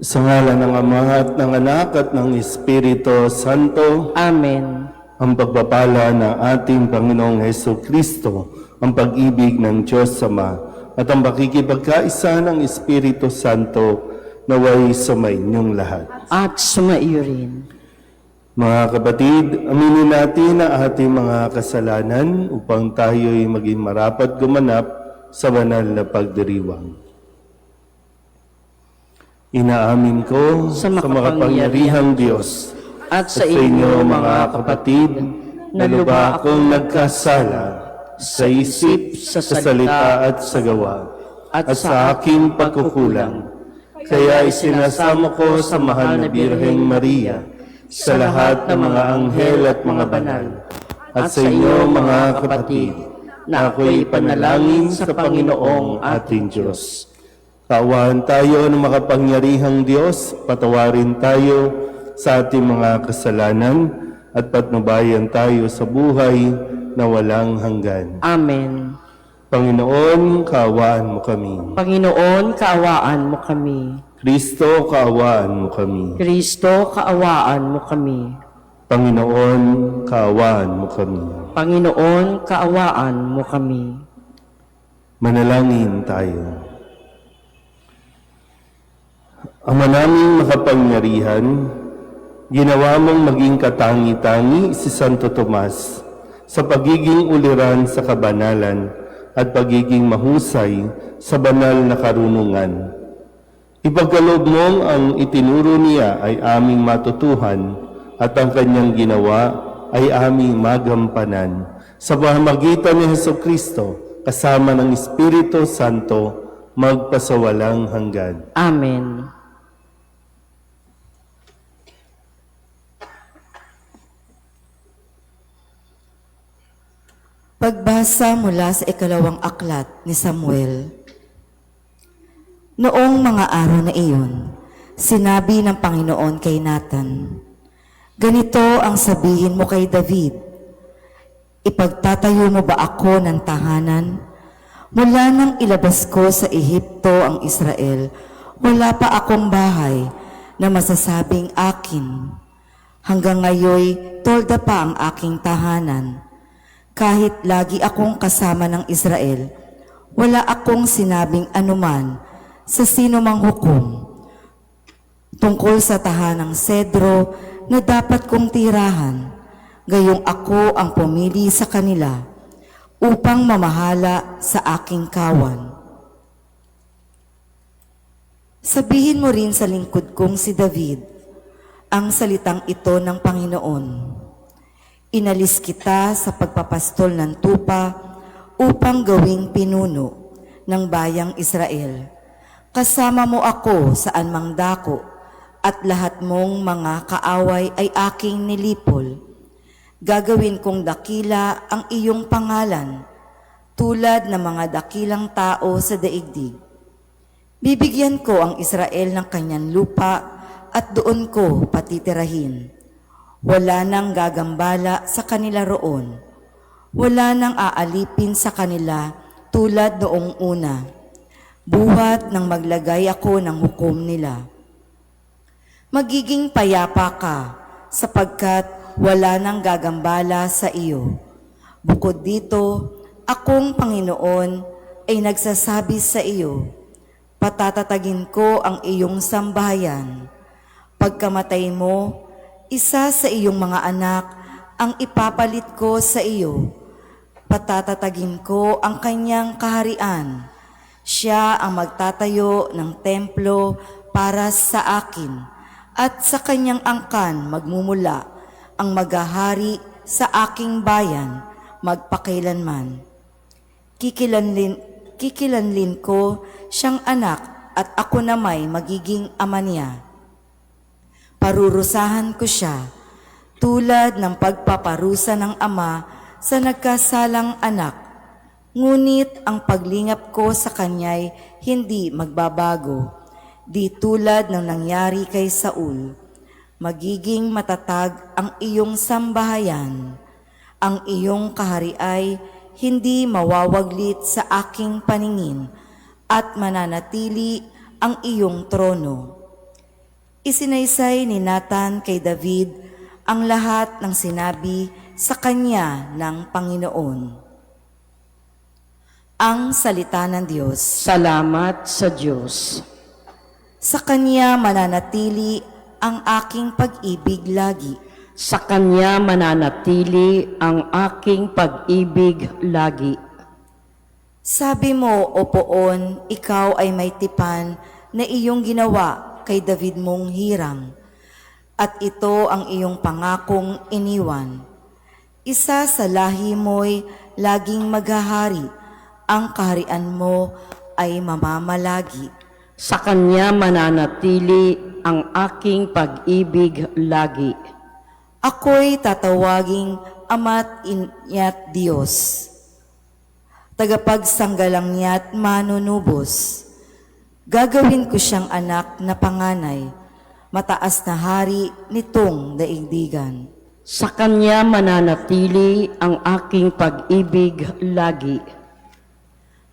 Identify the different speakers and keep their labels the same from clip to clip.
Speaker 1: Sa ngalan ng Ama at ng Anak at ng Espiritu Santo.
Speaker 2: Amen.
Speaker 1: Ang pagpapala ng ating Panginoong Hesukristo, ang pag-ibig ng Diyos Ama, at ang pakikipagkaisa ng Espiritu Santo naway sumainyong lahat.
Speaker 2: At sumaiyo rin.
Speaker 1: Mga kapatid, aminin natin ang ating mga kasalanan upang tayo'y maging marapat gumanap sa banal na pagdiriwang. Inaamin ko sa makapangyarihang Diyos
Speaker 2: At sa inyo mga kapatid,
Speaker 1: na lubha akong nagkasala sa isip, sa salita at sa gawa, at sa aking pagkukulang. Kaya isinasamo ko sa mahal na Birheng Maria, sa lahat ng mga anghel at mga banal, at sa inyo mga kapatid, na ako'y panalangin sa Panginoong ating Diyos. Kaawaan tayo ng makapangyarihang Diyos, patawarin tayo sa ating mga kasalanan at patnubayan tayo sa buhay na walang hanggan.
Speaker 2: Amen.
Speaker 1: Panginoon, kaawaan mo kami.
Speaker 2: Panginoon, kaawaan mo kami.
Speaker 1: Kristo, kaawaan mo kami.
Speaker 2: Kristo, kaawaan mo kami.
Speaker 1: Panginoon, kaawaan mo kami.
Speaker 2: Panginoon, kaawaan mo kami.
Speaker 1: Manalangin tayo. Ama naming makapangyarihan, ginawa mong maging katangi-tangi si Santo Tomas sa pagiging uliran sa kabanalan at pagiging mahusay sa banal na karunungan. Ipagkaloob mong ang itinuro niya ay aming matutuhan at ang kanyang ginawa ay aming magampanan. Sa pamamagitan ni Hesukristo, kasama ng Espiritu Santo, magpasawalang hanggan.
Speaker 2: Amen.
Speaker 3: Pagbasa mula sa ikalawang aklat ni Samuel. Noong mga araw na iyon, sinabi ng Panginoon kay Nathan, "Ganito ang sabihin mo kay David, ipagtatayo mo ba ako ng tahanan? Mula nang ilabas ko sa Ehipto ang Israel, wala pa akong bahay na masasabing akin. Hanggang ngayoy, tolda pa ang aking tahanan. Kahit lagi akong kasama ng Israel, wala akong sinabing anuman sa sino mang hukom tungkol sa tahanang sedro na dapat kong tirahan, gayong ako ang pumili sa kanila upang mamahala sa aking kawan. Sabihin mo rin sa lingkod kong si David ang salitang ito ng Panginoon. Inalis kita sa pagpapastol ng tupa upang gawing pinuno ng bayang Israel. Kasama mo ako saan mang dako at lahat mong mga kaaway ay aking nilipol. Gagawin kong dakila ang iyong pangalan, tulad ng mga dakilang tao sa daigdig. Bibigyan ko ang Israel ng kanyang lupa at doon ko patitirahin. Wala nang gagambala sa kanila roon. Wala nang aalipin sa kanila tulad noong una. Buhat nang maglagay ako ng hukom nila. Magiging payapa ka sapagkat wala nang gagambala sa iyo. Bukod dito, akong Panginoon ay nagsasabi sa iyo, patatatagin ko ang iyong sambahayan. Pagkamatay mo, isa sa iyong mga anak ang ipapalit ko sa iyo. Patatatagin ko ang kanyang kaharian. Siya ang magtatayo ng templo para sa akin, at sa kanyang angkan magmumula ang maghahari sa aking bayan magpakailanman. Kikilanlin ko siyang anak at ako na may magiging ama niya. Parurusahan ko siya tulad ng pagpaparusa ng ama sa nagkasalang anak. Ngunit ang paglingap ko sa kanya'y hindi magbabago, di tulad ng nangyari kay Saul. Magiging matatag ang iyong sambahayan. Ang iyong kahari ay hindi mawawaglit sa aking paningin at mananatili ang iyong trono. Isinaysay ni Nathan kay David ang lahat ng sinabi sa kanya ng Panginoon. Ang salita ng Diyos.
Speaker 2: Salamat sa Diyos.
Speaker 3: Sa kanya mananatili ang aking pag-ibig lagi.
Speaker 2: Sa Kanya mananatili ang aking pag-ibig lagi.
Speaker 3: Sabi mo, O Poon, ikaw ay may tipan na iyong ginawa kay David mong hirang, at ito ang iyong pangakong iniwan. Isa sa lahi mo'y laging maghahari, ang kaharian mo ay mamamalagi.
Speaker 2: Sa Kanya mananatili ang aking pag-ibig lagi.
Speaker 3: Ako'y tatawaging Ama't Inya't Diyos, tagapagsanggalang niya't manunubos. Gagawin ko siyang anak na panganay, mataas na hari nitong daigdigan.
Speaker 2: Sa Kanya mananatili ang aking pag-ibig lagi.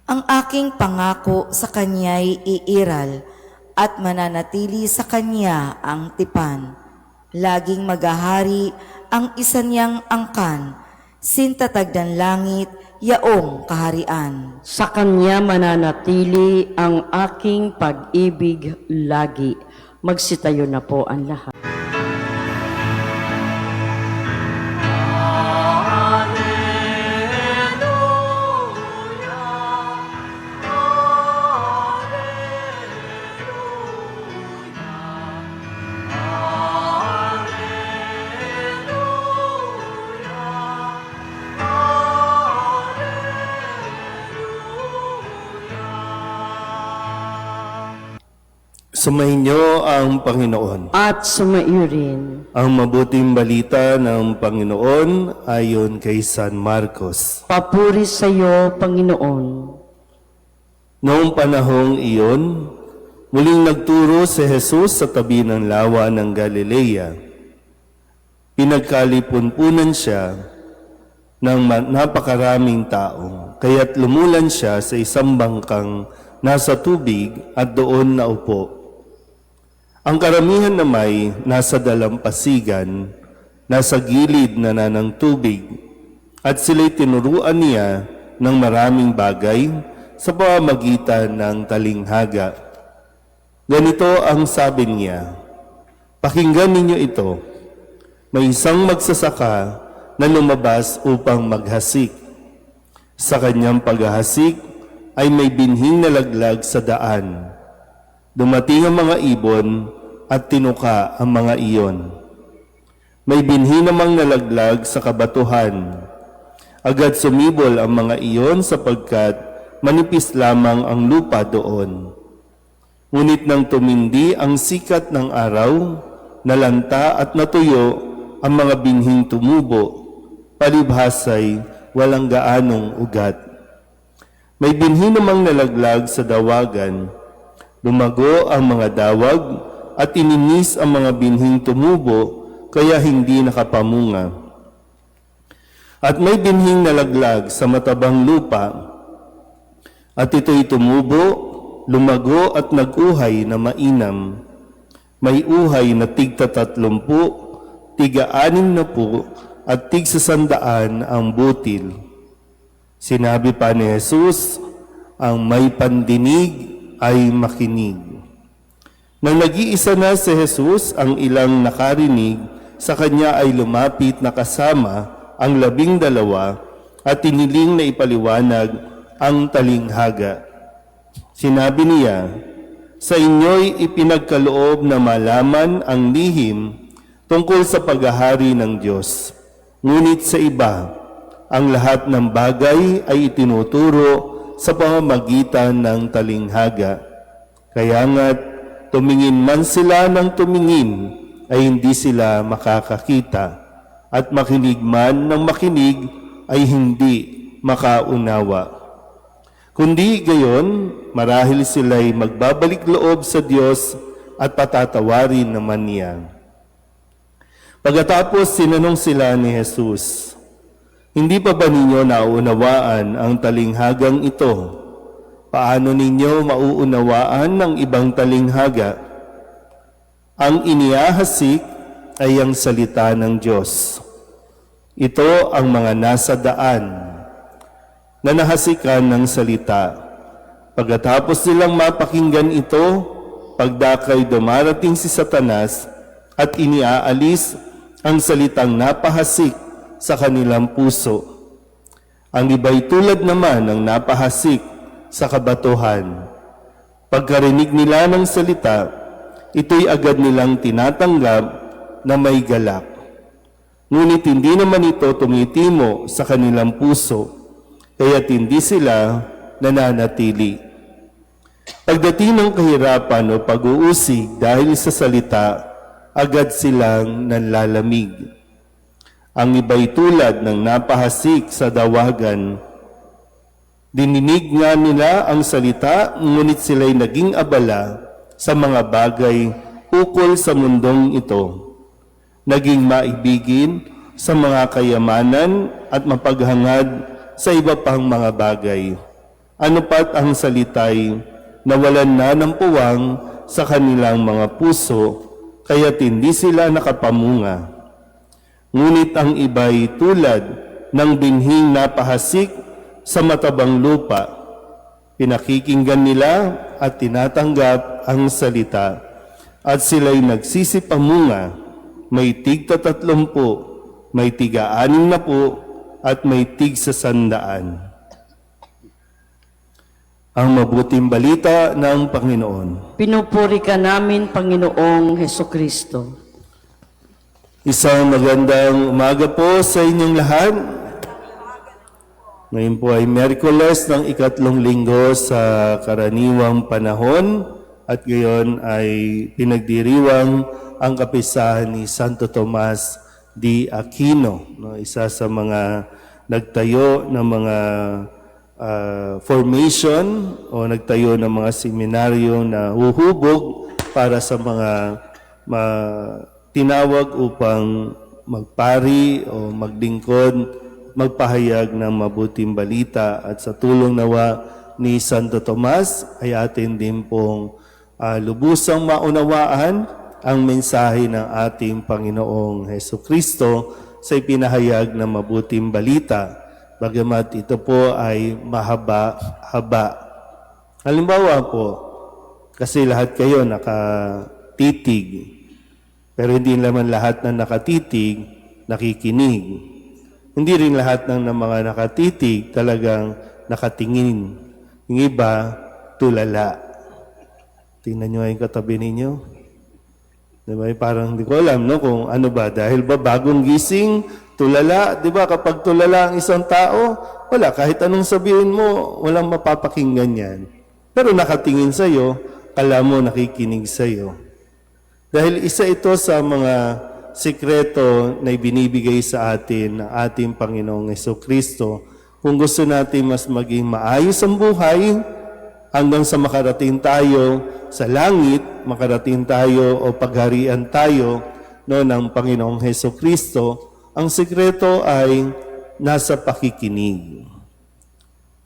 Speaker 3: Ang aking pangako sa Kanya'y iiral, at mananatili sa Kanya ang tipan. Laging maghahari ang isa niyang angkan, sintatag ng langit, yaong kaharian.
Speaker 2: Sa Kanya mananatili ang aking pag-ibig lagi. Magsitayo na po ang lahat.
Speaker 1: Sumayin niyo ang Panginoon.
Speaker 2: At sumaiyo rin.
Speaker 1: Ang mabuting balita ng Panginoon ayon kay San Marcos.
Speaker 2: Papuri sa iyo, Panginoon.
Speaker 1: Noong panahong iyon, muling nagturo si Jesus sa tabi ng lawa ng Galilea. Pinagkalipunpunan siya ng napakaraming tao, kaya't lumulan siya sa isang bangkang nasa tubig at doon naupo. Ang karamihan na may nasa dalampasigan, nasa gilid na ng tubig, at sila'y tinuruan niya ng maraming bagay sa pamamagitan ng talinghaga. Ganito ang sabi niya, "Pakinggan ninyo ito, may isang magsasaka na lumabas upang maghasik. Sa kanyang paghahasik ay may binhing nalaglag sa daan. Dumating ang mga ibon at tinuka ang mga iyon. May binhi namang nalaglag sa kabatuhan. Agad sumibol ang mga iyon sapagkat manipis lamang ang lupa doon. Ngunit nang tumindi ang sikat ng araw, nalanta at natuyo ang mga binhing tumubo, palibhasay walang gaanong ugat. May binhi namang nalaglag sa dawagan. Lumago ang mga dawag at ininis ang mga binhing tumubo, kaya hindi nakapamunga. At may binhing nalaglag sa matabang lupa, at ito'y tumubo, lumago at nag-uhay na mainam. May uhay na tig-30, tig-60, at tig-100 ang butil. Sinabi pa ni Jesus, ang may pandinig ay makinig. Nang nag-iisa na si Jesus, ang ilang nakarinig, sa kanya ay lumapit na kasama ang 12 at tiniling na ipaliwanag ang talinghaga. Sinabi niya, sa inyo'y ipinagkaloob na malaman ang lihim tungkol sa paghahari ng Diyos. Ngunit sa iba, ang lahat ng bagay ay itinuturo sa pamamagitan ng talinghaga. Kaya nga't tumingin man sila ng tumingin, ay hindi sila makakakita, at makinig man ng makinig, ay hindi makaunawa. Kundi gayon, marahil sila'y magbabalik loob sa Diyos at patatawarin naman niya. Pagkatapos sinanong sila ni Jesus, hindi pa ba ninyo nauunawaan ang talinghagang ito? Paano ninyo mauunawaan ng ibang talinghaga? Ang iniahasik ay ang salita ng Diyos. Ito ang mga nasa daan na nahasikan ng salita. Pagkatapos nilang mapakinggan ito, pagdakay dumarating si Satanas at iniaalis ang salitang napahasik sa kanilang puso. Ang iba'y tulad naman ng napahasik sa kabatuhan. Pagkarinig nila ng salita, ito'y agad nilang tinatanggap na may galak. Ngunit hindi naman ito tumitimo sa kanilang puso, kaya't hindi sila nananatili. Pagdating ng kahirapan o pag-uusig dahil sa salita, agad silang nanlalamig. Ang iba'y tulad ng napahasik sa dawagan. Dininig nga nila ang salita, ngunit sila'y naging abala sa mga bagay ukol sa mundong ito. Naging maibigin sa mga kayamanan at mapaghangad sa iba pang mga bagay. Ano pat ang salita'y nawalan na ng puwang sa kanilang mga puso, kaya't hindi sila nakapamunga. Ngunit ang iba'y tulad ng binhing napahasik sa matabang lupa. Pinakikinggan nila at tinatanggap ang salita, at sila'y nagsisipamunga. May tig-30, may tig-60, at may tig-100. Ang mabuting balita ng Panginoon.
Speaker 2: Pinupuri ka namin, Panginoong Hesukristo.
Speaker 1: Isang magandang umaga po sa inyong lahat. Ngayon po ay Miyerkules ng 3 linggo sa karaniwang panahon at gayon ay pinagdiriwang ang kapisahan ni Santo Tomas de Aquino, no? Isa sa mga nagtayo ng mga formation o nagtayo ng mga seminaryo na huhubog para sa mga tinawag upang magpari o maglingkod, magpahayag ng mabuting balita, at sa tulong nawa ni Santo Tomas ay atin din pong lubusang maunawaan ang mensahe ng ating Panginoong Hesukristo sa ipinahayag ng mabuting balita, bagamat ito po ay mahaba-haba. Halimbawa po, kasi lahat kayo nakatitig, pero hindi naman lahat na nakatitig, nakikinig. Hindi rin lahat ng mga nakatitig talagang nakatingin. Yung iba, tulala. Tingnan nyo yung katabi ninyo. Diba? Parang hindi ko alam, no? Kung ano ba, dahil ba bagong gising, tulala, di ba? Kapag tulala ang isang tao, wala, kahit anong sabihin mo, walang mapapakinggan yan. Pero nakatingin sa'yo, kala mo nakikinig sa'yo. Dahil isa ito sa mga sikreto na ibinibigay sa atin ng ating Panginoong Hesukristo. Kung gusto natin mas maging maayos ang buhay, hanggang sa makarating tayo sa langit, makarating tayo o pagharian tayo ng Panginoong Hesukristo, ang sikreto ay nasa pakikinig.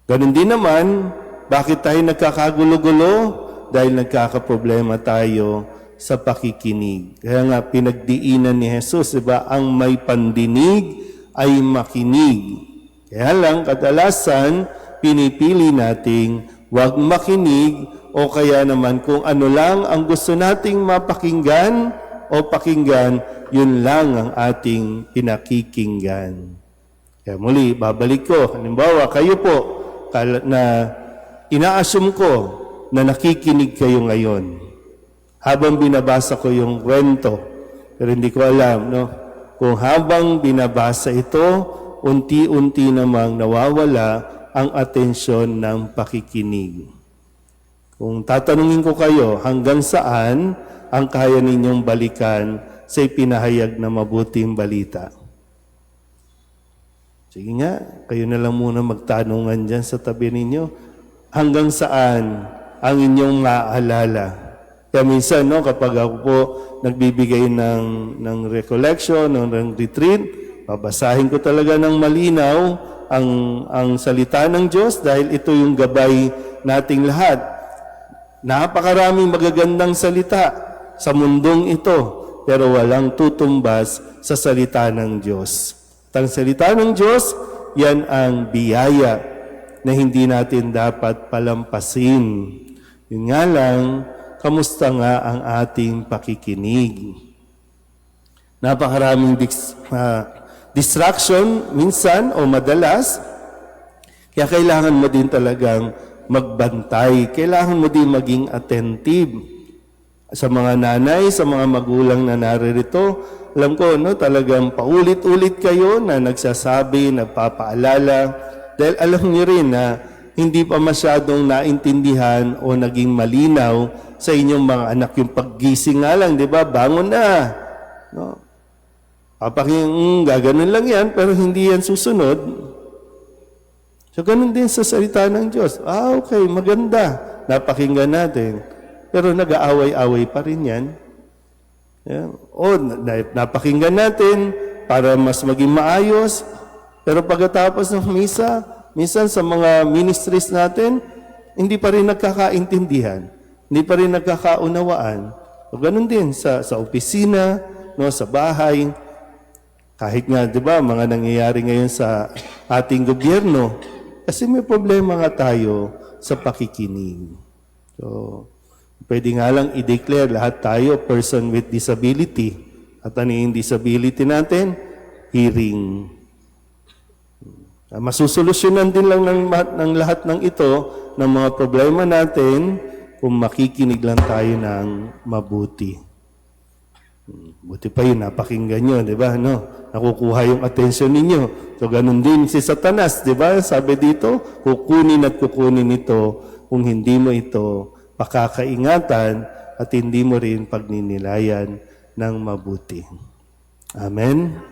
Speaker 1: Ganun din naman, bakit tayo nagkakagulo-gulo? Dahil nagkakaproblema tayo sa pakikinig. Kaya nga pinagdiinan ni Jesus, diba? Ang may pandinig ay makinig. Kaya lang, kadalasan, pinipili nating huwag makinig, o kaya naman kung ano lang ang gusto nating mapakinggan o pakinggan, yun lang ang ating pinakikinggan. Kaya muli, babalik ko. Halimbawa, kayo po, na ina-assume ko na nakikinig kayo ngayon. Habang binabasa ko yung kwento, pero hindi ko alam, no? Kung habang binabasa ito, unti-unti namang nawawala ang atensyon ng pakikinig. Kung tatanungin ko kayo, hanggang saan ang kaya ninyong balikan sa ipinahayag na mabuting balita? Sige nga, kayo na lang muna magtanungan dyan sa tabi ninyo. Hanggang saan ang inyong maaalala? Kaya minsan, no, kapag ako po nagbibigay ng recollection, ng retreat, babasahin ko talaga ng malinaw ang salita ng Diyos dahil ito yung gabay nating lahat. Napakaraming magagandang salita sa mundong ito, pero walang tutumbas sa salita ng Diyos. At ang salita ng Diyos, yan ang biyaya na hindi natin dapat palampasin. Yun nga lang, kamusta nga ang ating pakikinig? Napakaraming distraction minsan o madalas, kaya kailangan mo din talagang magbantay. Kailangan mo din maging attentive. Sa mga nanay, sa mga magulang na naririto, alam ko, no, talagang paulit-ulit kayo na nagsasabi, nagpapaalala, dahil alam niyo rin na hindi pa masyadong naintindihan o naging malinaw sa inyong mga anak yung paggising nga lang, di ba? Bangon na. No? Gaganon lang yan, pero hindi yan susunod. So, ganun din sa salita ng Diyos. Okay, maganda. Napakinggan natin. Pero nag-aaway-away pa rin yan. Yeah. O, napakinggan natin para mas maging maayos. Pero pagkatapos ng misa, minsan sa mga ministries natin, hindi pa rin nagkakaintindihan. Hindi pa rin nagkakaunawaan. O, ganun din sa opisina, no, sa bahay. Kahit nga, di ba, mga nangyayari ngayon sa ating gobyerno, kasi may problema nga tayo sa pakikinig. So, pwede nga lang i-declare lahat tayo person with disability. At ano yung disability natin? Hearing. Masusolusyonan din lang ng lahat ng ito, ng mga problema natin, kung makikinig lang tayo ng mabuti. Buti pa yun, napakinggan nyo, di ba? No? Nakukuha yung atensyon ninyo. So, ganun din si Satanas, di ba? Sabi dito, kukunin at kukunin ito kung hindi mo ito pakakaingatan at hindi mo rin pagninilayan ng mabuti. Amen?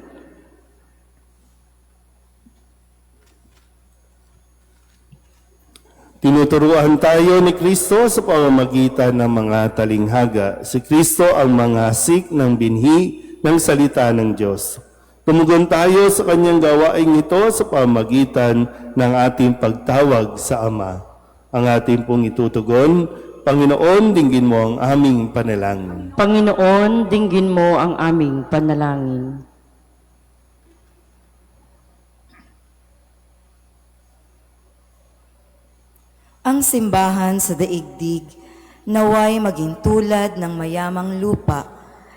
Speaker 1: Tinuturuan tayo ni Kristo sa pamamagitan ng mga talinghaga. Si Kristo ang mangasik ng binhi ng salita ng Diyos. Tumugon tayo sa kanyang gawain ito sa pamamagitan ng ating pagtawag sa Ama. Ang ating pong itutugon, Panginoon, dinggin mo ang aming panalangin.
Speaker 2: Panginoon, dinggin mo ang aming panalangin.
Speaker 3: Ang simbahan sa daigdig naway maging tulad ng mayamang lupa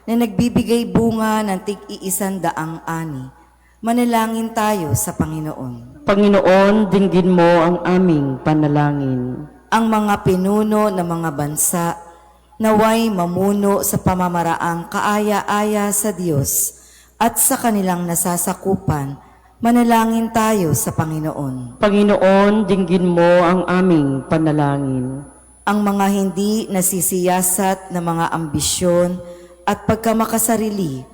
Speaker 3: na nagbibigay bunga ng tig-100 ani. Manalangin tayo sa Panginoon.
Speaker 2: Panginoon, dinggin mo ang aming panalangin.
Speaker 3: Ang mga pinuno ng mga bansa naway mamuno sa pamamaraang kaaya-aya sa Diyos at sa kanilang nasasakupan. Manalangin tayo sa Panginoon.
Speaker 2: Panginoon, dinggin mo ang aming panalangin.
Speaker 3: Ang mga hindi nasisiyasat na mga ambisyon at pagkamakasarili,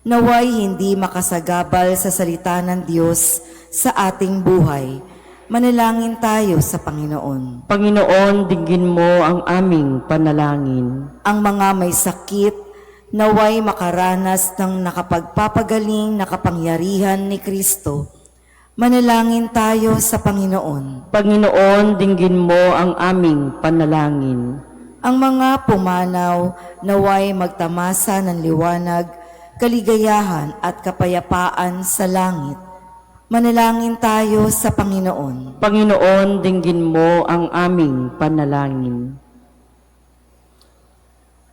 Speaker 3: naway hindi makasagabal sa salita ng Diyos sa ating buhay. Manalangin tayo sa Panginoon.
Speaker 2: Panginoon, dinggin mo ang aming panalangin.
Speaker 3: Ang mga may sakit, naway makaranas ng nakapagpapagaling na kapangyarihan ni Kristo. Manalangin tayo sa Panginoon.
Speaker 2: Panginoon, dinggin mo ang aming panalangin.
Speaker 3: Ang mga pumanaw, naway magtamasa ng liwanag, kaligayahan at kapayapaan sa langit. Manalangin tayo sa Panginoon.
Speaker 2: Panginoon, dinggin mo ang aming panalangin.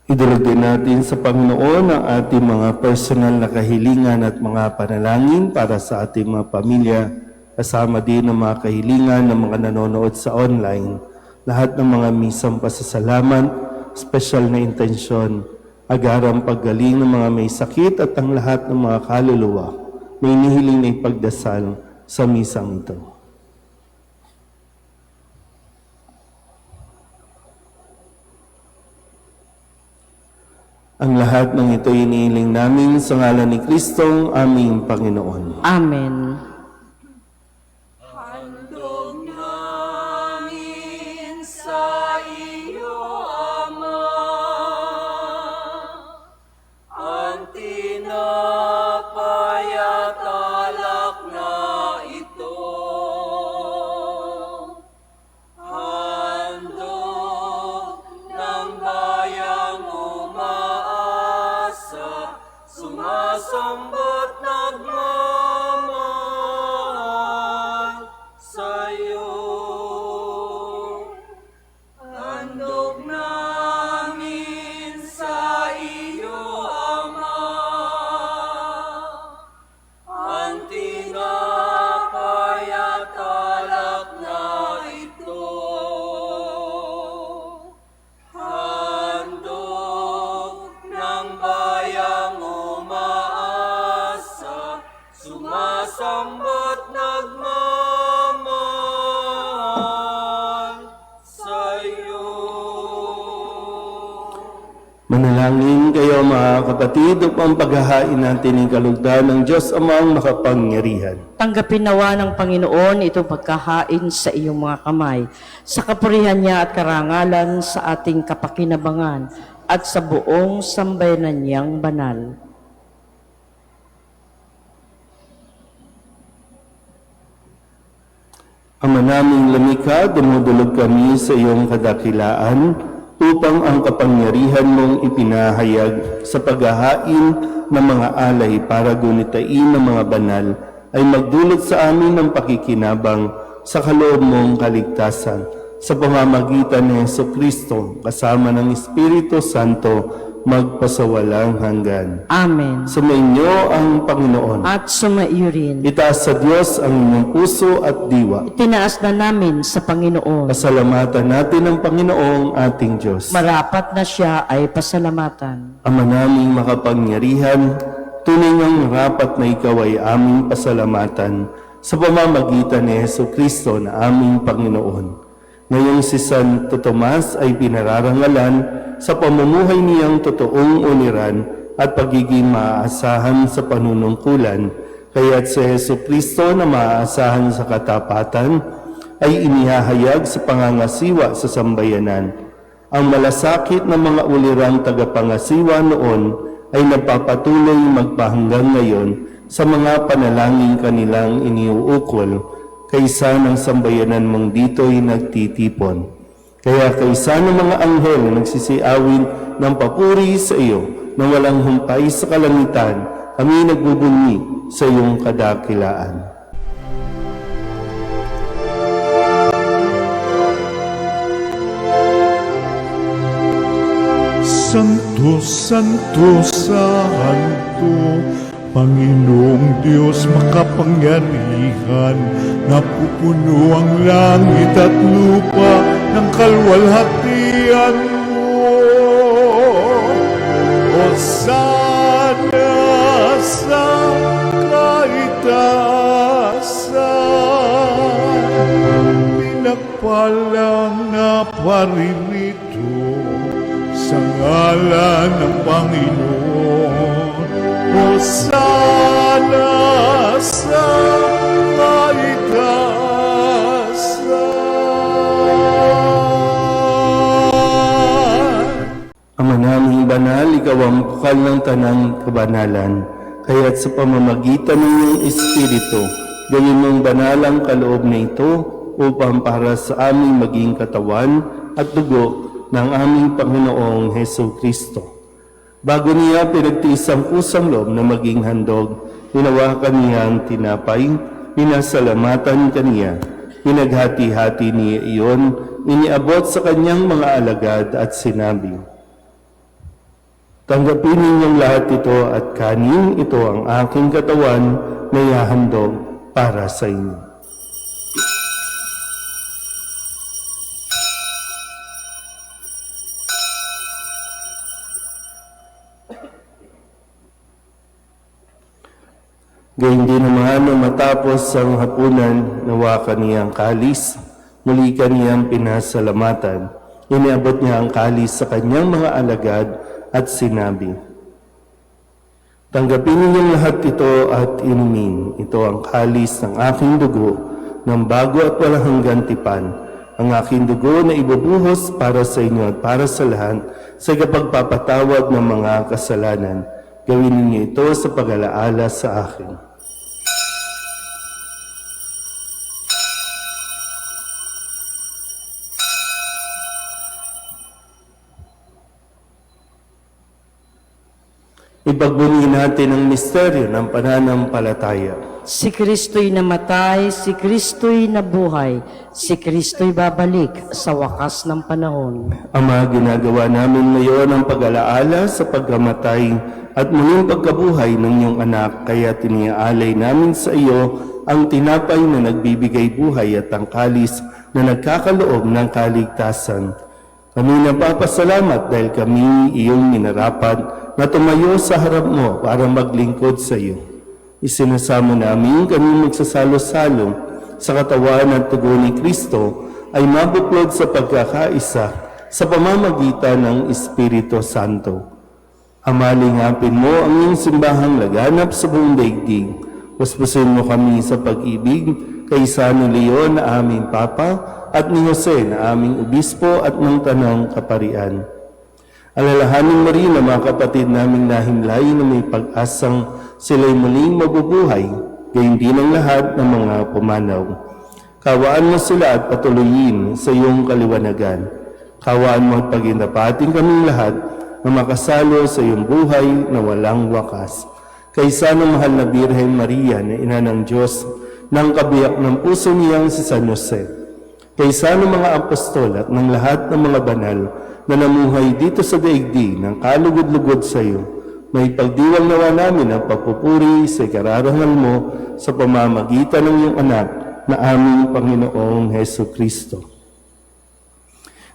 Speaker 1: Idulog din natin sa Panginoon ang ating mga personal na kahilingan at mga panalangin para sa ating mga pamilya, kasama din ang mga kahilingan ng mga nanonood sa online. Lahat ng mga misang pasasalamat, special na intensyon, agarang paggaling ng mga may sakit at ang lahat ng mga kaluluwa, may nihiling na ipagdasal sa misang ito. Ang lahat ng ito inihiling namin sa ngalan ni Kristong aming Panginoon.
Speaker 2: Amen.
Speaker 4: Handog namin sa iyo, Ama, ang tinapay at alak na ito. Handog ng bayang umaasa sumasamba't nagmamahal sa'yo. Handog namin sa iyo, Ama, ang tinapay at alak na ito. Handog ng bayang umaasa, sumasamba't nagmamahal sa'yo.
Speaker 1: Manalangin kayo mga kapatid upang paghahain natin ang kalugdan ng Diyos Amang makapangyarihan.
Speaker 2: Tanggapin nawa ng Panginoon itong pagkahain sa iyong mga kamay, sa kapurihan niya at karangalan sa ating kapakinabangan at sa buong sambayanan niyang banal.
Speaker 1: Ama naming lamika, dumudulog kami sa iyong kadakilaan upang ang kapangyarihan mong ipinahayag sa paghahain ng mga alay para gunitain ng mga banal ay magdulot sa amin ng pakikinabang sa kaloob mong kaligtasan sa pamamagitan ni Jesucristo kasama ng Espiritu Santo magpasawalang hanggan.
Speaker 2: Amen.
Speaker 1: Sumainyo ang Panginoon.
Speaker 2: At sumaiyo rin.
Speaker 1: Itaas sa Diyos ang inyong puso at diwa.
Speaker 2: Tinaas na namin sa Panginoon.
Speaker 1: Pasalamatan natin ang Panginoong ating Diyos.
Speaker 2: Marapat na siya ay pasalamatan.
Speaker 1: Ama naming makapangyarihan, tunay ngang rapat na ikaw ay aming pasalamatan sa pamamagitan ni Jesucristo na aming Panginoon. Ngayong si Santo Tomas ay pinararangalan sa pamumuhay niyang totoong uliran at pagiging maaasahan sa panunungkulan, kaya't si Jesucristo na maaasahan sa katapatan ay inihahayag sa pangangasiwa sa sambayanan. Ang malasakit ng mga ulirang tagapangasiwa noon ay nagpapatuloy magpahanggang ngayon sa mga panalangin kanilang iniuukol kaysa ng sambayanan mong dito'y nagtitipon. Kaya kaysa ng mga anghel na nagsisiawin ng papuri sa iyo na walang humpay sa kalangitan, kami nagbubunyi sa iyong kadakilaan.
Speaker 5: Santo, Santo, Santo, Panginoong Diyos makapangyarihan, napupuno ang langit at lupa ng kalwalhatian mo. Hosana sa kaitaasan, pinagpalang na paririto sa ngalan ng Panginoon. Hosana sa kaitaasan.
Speaker 1: Ama naming banal, ikaw ang bukal ng tanang kabanalan, kaya't sa pamamagitan ng iyong Espiritu, gawin mong banal ang kaloob na ito upang para sa aming maging katawan at dugo ng aming Panginoong Jesucristo. Bago niya pinagtiis ang kusang loob na maging handog, hinawakan niya ang tinapay, pinasalamatan kaniya, pinaghati-hati niya iyon, iniabot sa kanyang mga alagad at sinabi, "Tanggapin ninyong lahat ito at kanin, ito ang aking katawan na ihahandog para sa inyo." Gayun din naman nang matapos ang hapunan, nawakan niya ang kalis, muli kaniyang pinasalamatan. Iniabot niya ang kalis sa kanyang mga alagad at sinabi, "Tanggapin ninyong lahat ito at inumin. Ito ang kalis ng aking dugo, ng bago at walang hanggang tipan. Ang aking dugo na ibubuhos para sa inyo at para sa lahat sa kapagpapatawad ng mga kasalanan. Gawin ninyo ito sa pag-alaala sa akin." Ipagbunyi natin ang misteryo ng pananampalataya.
Speaker 2: Si Kristo'y namatay, si Kristo'y nabuhay, si Kristo'y babalik sa wakas ng panahon.
Speaker 1: Ama, ginagawa namin ngayon ang pag-alaala sa pagkamatay at muling pagkabuhay ng iyong anak, kaya tiniaalay namin sa iyo ang tinapay na nagbibigay buhay at ang kalis na nagkakaloob ng kaligtasan. Kami napapasalamat dahil kami iyong minarapat na tumayo sa harap mo para maglingkod sa iyo. Isinasamo namin kami magsasalo-salo sa katawan at tugo ni Kristo ay mabuklod sa pagkakaisa sa pamamagitan ng Espiritu Santo. Amalingapin mo ang iyong simbahang laganap sa buong daigdig. Puspusin mo kami sa pag-ibig kay San Leon na aming Papa at ni Jose na aming Obispo at ng Tanang Kaparian. Alalahanin mo rin ang mga kapatid naming nahimlay na may pag-asang sila'y muling mabubuhay, gayon din ang lahat ng mga pumanaw. Kawaan mo sila at patuloyin sa iyong kaliwanagan. Kawaan mo at paginapating kaming lahat na makasalo sa iyong buhay na walang wakas. Kaysa ng mahal na Birhen Maria na ina ng Diyos, ng kabiyak ng puso niyang si San Jose, kaysa ng mga apostol at ng lahat ng mga banal na namuhay dito sa daigdig ng kalugod-lugod sa iyo, may pagdiwang nawa namin ang pagpupuri sa ikararangal mo sa pamamagitan ng iyong anak na aming Panginoong Heso Kristo.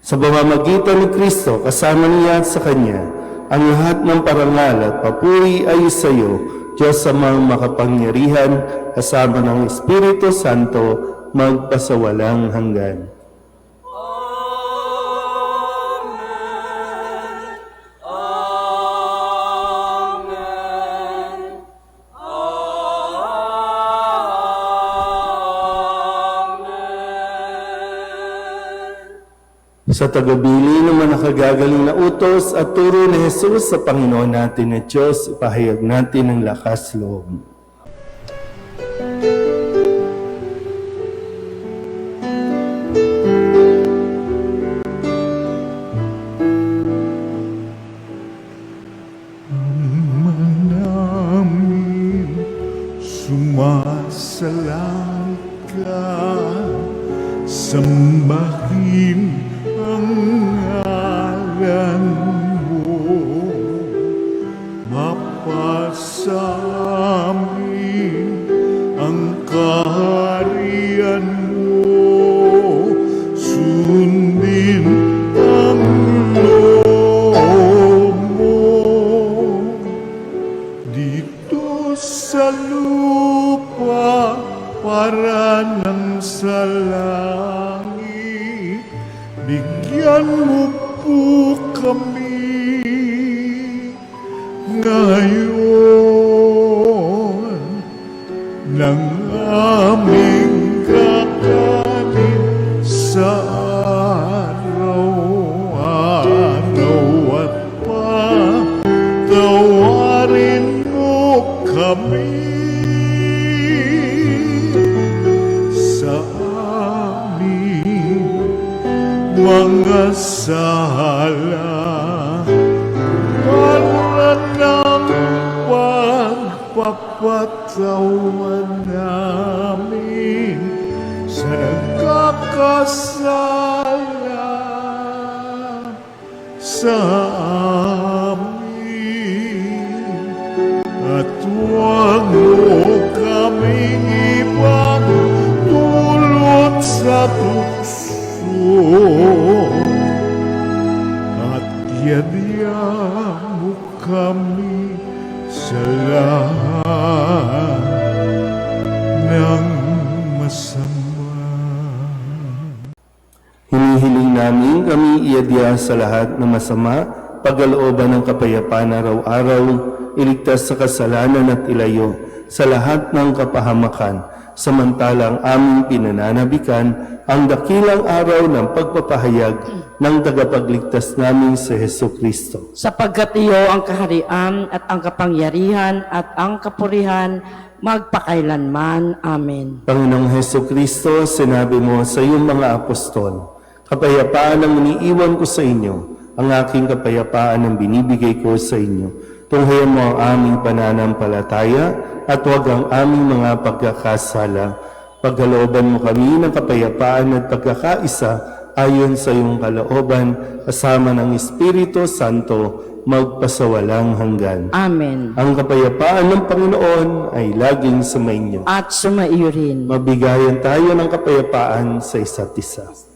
Speaker 1: Sa pamamagitan ni Kristo, kasama niya at sa Kanya, ang lahat ng parangal at papuri ay sa iyo, Diyos amang makapangyarihan, kasama ng Espiritu Santo, magpasawalang hanggan. Sa tagabili ng mga nakagagaling na utos at turo ni Jesus sa Panginoon natin na Diyos, ipahayag natin ang lakas loob.
Speaker 5: Namin sumasalang ka, sambahin ang ngalan mo, mapasamin ang kaharian mo, sundin ang loob mo dito sa lupa para nang sa langit. Bigyan mo po kami ngayon ng aming kakanin sa araw-araw at patawarin mo kami sa aming mga sala, para ng pagpapatawan namin sa nagkakasala sa amin, at huwag mo kaming ipagdulot sa tukso, at yadya mo kami sa lahat ng masama.
Speaker 1: Hinihiling namin kami iadya sa lahat ng masama, pagkalooban ng kapayapaan araw-araw, iligtas sa kasalanan at ilayo sa lahat ng kapahamakan, samantalang aming pinananabikan ang dakilang araw ng pagpapahayag ng tagapagligtas namin si Heso Kristo.
Speaker 2: Sapagkat iyo ang kaharian at ang kapangyarihan at ang kapurihan magpakailanman. Amen.
Speaker 1: Panginoong Heso Kristo, sinabi mo sa iyong mga apostol, kapayapaan ang iniiwan ko sa inyo, ang aking kapayapaan ang binibigay ko sa inyo. Tunghayan mo ang aming pananampalataya at huwag ang aming mga pagkakasala. Pagkalooban mo kami ng kapayapaan at pagkakaisa ayon sa iyong kalooban, kasama ng Espiritu Santo, magpasawalang hanggan.
Speaker 2: Amen.
Speaker 1: Ang kapayapaan ng Panginoon ay laging sumainyo.
Speaker 2: At sumaiyo rin.
Speaker 1: Mabigayan tayo ng kapayapaan sa isa't isa.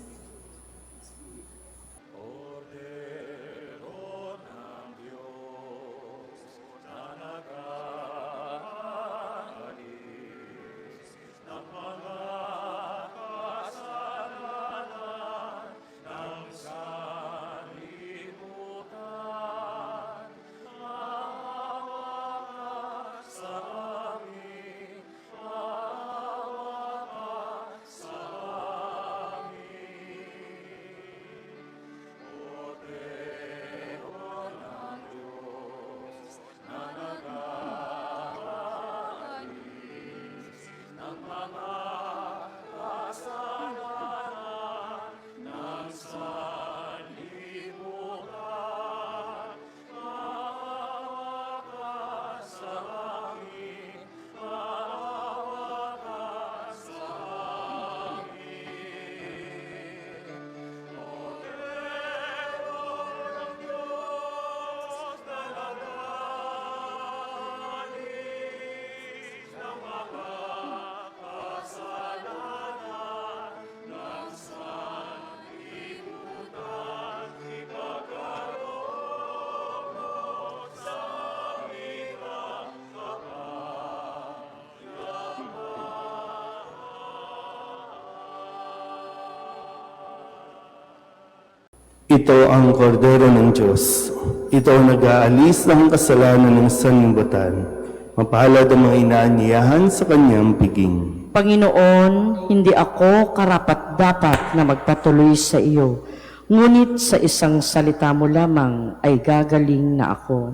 Speaker 1: Ito ang kordero ng Diyos. Ito ang nag-aalis ng kasalanan ng sanlibutan. Mapalad ang mga inaanyayahan sa kanyang piging.
Speaker 2: Panginoon, hindi ako karapat-dapat na magpatuloy sa iyo, ngunit sa isang salita mo lamang ay gagaling na ako.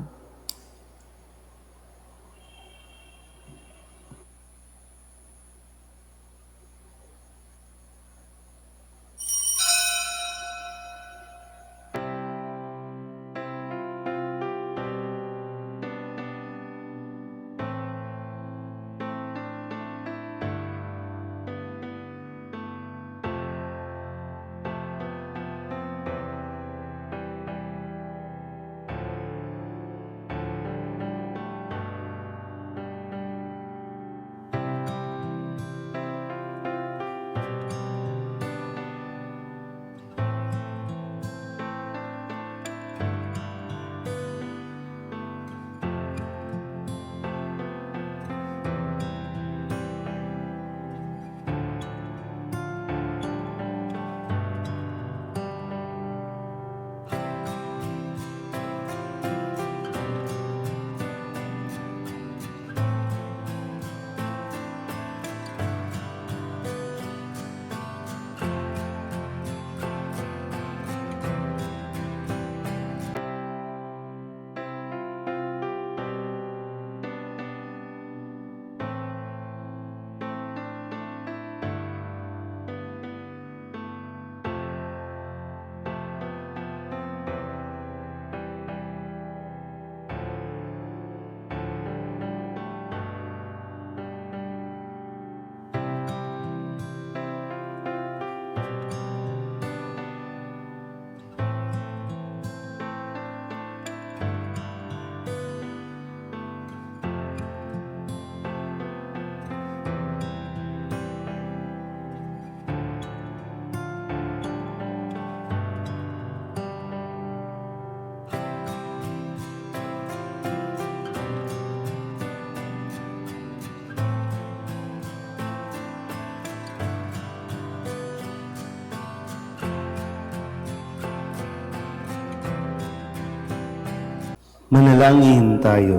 Speaker 1: Manalangin tayo.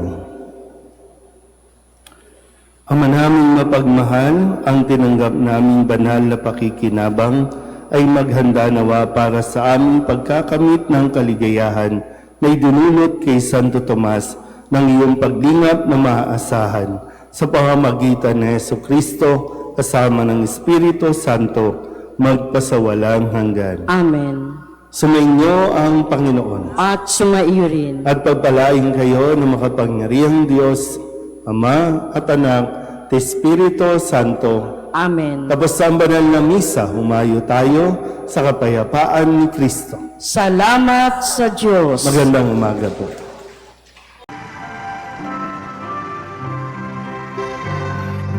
Speaker 1: Ama naming mapagmahal, ang tinanggap naming banal na pakikinabang ay maghanda nawa para sa aming pagkakamit ng kaligayahan na idinulot kay Santo Tomas ng iyong paglingap na maaasahan sa pamamagitan ni Jesucristo kasama ng Espiritu Santo magpasawalang hanggan.
Speaker 2: Amen.
Speaker 1: Sumainyo ang Panginoon.
Speaker 2: At sumaiyo rin.
Speaker 1: At pagpalain kayo ng makapangyarihang Diyos, Ama at Anak, at Espiritu Santo.
Speaker 2: Amen.
Speaker 1: Tapos sa banal na misa, humayo tayo sa kapayapaan ni Kristo.
Speaker 2: Salamat sa Diyos.
Speaker 1: Magandang umaga po.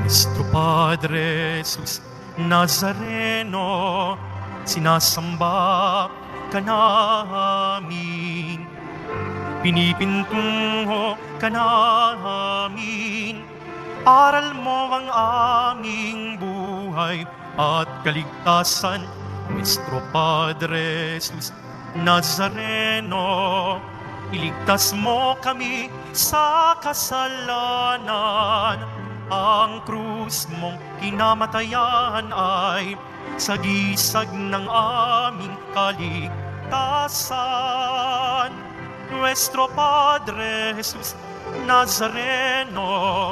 Speaker 6: Nuestro Padre Jesus Nazareno, sinasamba ka namin, pinipintungo ka namin, aral mo ang aming buhay at kaligtasan. Nuestro Padre Jesus Nazareno, iligtas mo kami sa kasalanan. Ang krus mong kinamatayan ay sagisag ng aming kaligtasan. Nuestro Padre Jesus Nazareno,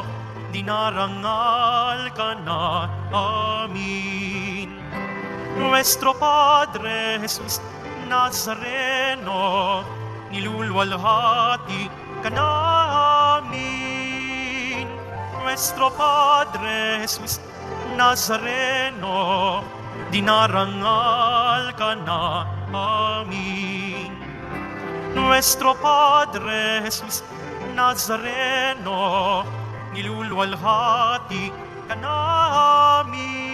Speaker 6: dinarangal ka na amin. Nuestro Padre Jesus Nazareno, nilulwalhati ka namin. Nuestro Padre Jesus Nazareno, dinarangal ka na amin. Nuestro Padre Jesus Nazareno, nilulwalhati ka namin.